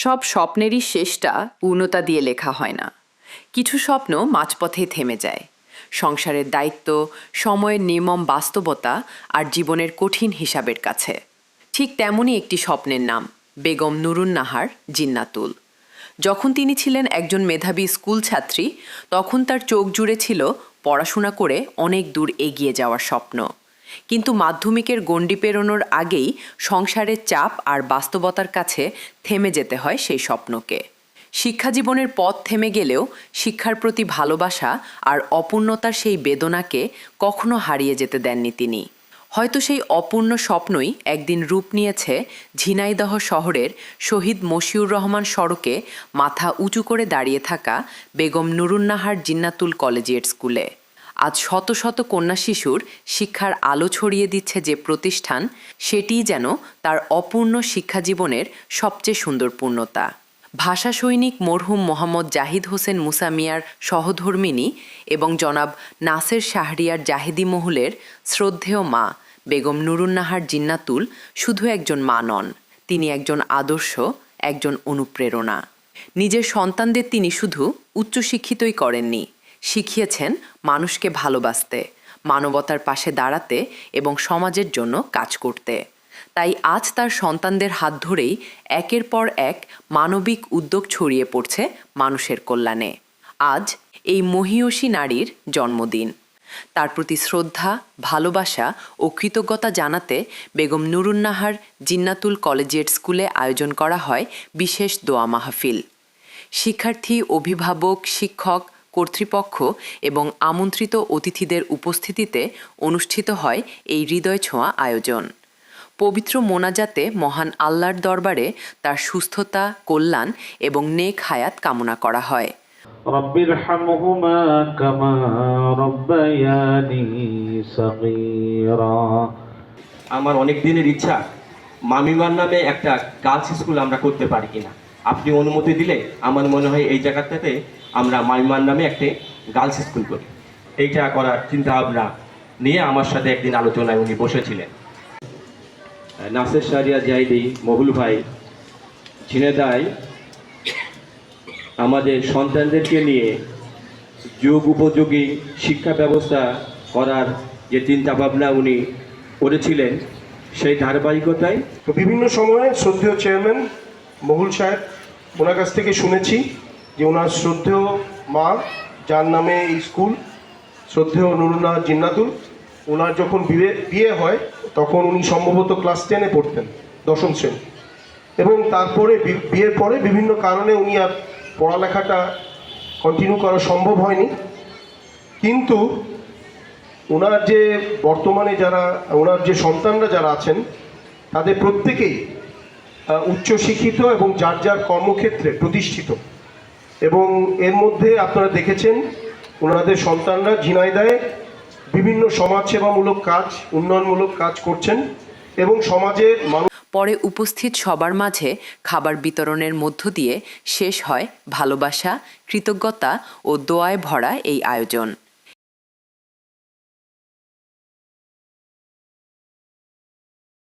সব স্বপ্নেরই শেষটা পূর্ণতা দিয়ে লেখা হয় না। কিছু স্বপ্ন মাঝপথেই থেমে যায়। সংসারের দায়িত্ব, সময়ের নির্মম বাস্তবতা আর জীবনের কঠিন হিসাবের কাছে। ঠিক তেমনই একটি স্বপ্নের নাম বেগম নুরুন্নাহার জিন্নাতুল। যখন তিনি ছিলেন একজন মেধাবী স্কুল ছাত্রী, তখন তার চোখ জুড়ে ছিল পড়াশোনা করে অনেক দূর এগিয়ে যাওয়ার স্বপ্ন। কিন্তু মাধ্যমিকের গণ্ডি পেরোনোর আগেই সংসারের চাপ আর বাস্তবতার কাছে থেমে যেতে হয় সেই স্বপ্নকে। শিক্ষাজীবনের পথ থেমে গেলেও শিক্ষার প্রতি ভালোবাসা আর অপূর্ণতার সেই বেদনাকে কখনো হারিয়ে যেতে দেননি তিনি। হয়তো সেই অপূর্ণ স্বপ্নই একদিন রূপ নিয়েছে ঝিনাইদহ শহরের শহীদ মশিউর রহমান সড়কে মাথা উঁচু করে দাঁড়িয়ে থাকা বেগম নুরুন্নাহার জিন্নাতুল কলেজিয়েট স্কুলে। আজ শত শত কন্যা শিশুর শিক্ষার আলো ছড়িয়ে দিচ্ছে যে প্রতিষ্ঠান, সেটিই যেন তার অপূর্ণ শিক্ষাজীবনের সবচেয়ে সুন্দর পূর্ণতা। ভাষা সৈনিক মরহুম মোহাম্মদ জাহিদ হোসেন মুসা মিয়ার সহধর্মিণী এবং জনাব নাসের শাহরিয়ার জাহেদি মহলের শ্রদ্ধেয় মা বেগম নুরুন্নাহার জিন্নাতুল শুধু একজন মা নন, তিনি একজন আদর্শ, একজন অনুপ্রেরণা। নিজের সন্তানদের তিনি শুধু উচ্চশিক্ষিতই করেননি, শিখিয়েছেন মানুষকে ভালোবাসতে, মানবতার পাশে দাঁড়াতে এবং সমাজের জন্য কাজ করতে। তাই আজ তার সন্তানদের হাত ধরেই একের পর এক মানবিক উদ্যোগ ছড়িয়ে পড়ছে মানুষের কল্যাণে। আজ এই মহীয়সী নারীর জন্মদিন। তার প্রতি শ্রদ্ধা, ভালোবাসা ও কৃতজ্ঞতা জানাতে বেগম নুরুন্নাহার জিন্নাতুল কলেজিয়েট স্কুলে আয়োজন করা হয় বিশেষ দোয়া মাহফিল। শিক্ষার্থী, অভিভাবক, শিক্ষক, কর্তৃপক্ষ এবং আমন্ত্রিত অতিথিদের উপস্থিতিতে অনুষ্ঠিত হয় এই হৃদয় ছোঁয়া আয়োজন। পবিত্র মোনাজাতে মহান আল্লাহর দরবারে তার সুস্থতা, কল্যাণ এবং নেক হায়াত কামনা করা হয়। রব্বিরহামহুমা কামা রব্বায়ানি সগীরা। আমার অনেক দিনের ইচ্ছা মামিমার নামে একটা গার্লস স্কুল আমরা করতে পারি কিনা। আপনি অনুমতি দিলে আমার মনে হয় এই জায়গাটাতে আমরা মামিমার নামে একটা গার্লস স্কুল করি। এইটা করার চিন্তা ভাবনা নিয়ে আমার সাথে একদিন আলোচনায় উনি বসেছিলেন। নাসের শাহরিয়া জাহিদি মহুল ভাই ঝিনাইদহে আমাদের সন্তানদেরকে নিয়ে যুগ উপযোগী শিক্ষা ব্যবস্থা করার যে চিন্তা ভাবনা উনি করেছিলেন, সেই ধারাবাহিকতায় বিভিন্ন সময়ে শ্রদ্ধেয় চেয়ারম্যান মহুল সাহেব, ওনার কাছ থেকে শুনেছি যে ওনার শ্রদ্ধেয় মা, যার নামে এই স্কুল, শ্রদ্ধেয় নুরুন্নাহার জিন্নাতুল, ওনার যখন বিয়ে হয় তখন উনি সম্ভবত ক্লাস 10-এ পড়তেন, 10ম শ্রেণী। এবং তারপরে বিয়ের পরে বিভিন্ন কারণে উনি আর পড়ালেখাটা কন্টিনিউ করা সম্ভব হয়নি। কিন্তু ওনার যে বর্তমানে ওনার যে সন্তানরা যারা আছেন, তাদের প্রত্যেকেই উচ্চশিক্ষিত এবং যার যার কর্মক্ষেত্রে প্রতিষ্ঠিত। এবং এর মধ্যে আপনারা দেখেছেন ওনাদের সন্তানরা ঝিনাইদহে বিভিন্ন সমাজসেবামূলক কাজ, উন্নয়নমূলক কাজ করছেন এবং সমাজের মানুষ। পরে উপস্থিত সবার মাঝে খাবার বিতরণের মধ্য দিয়ে শেষ হয় ভালোবাসা, কৃতজ্ঞতা ও দোয়ায় ভরা এই আয়োজন।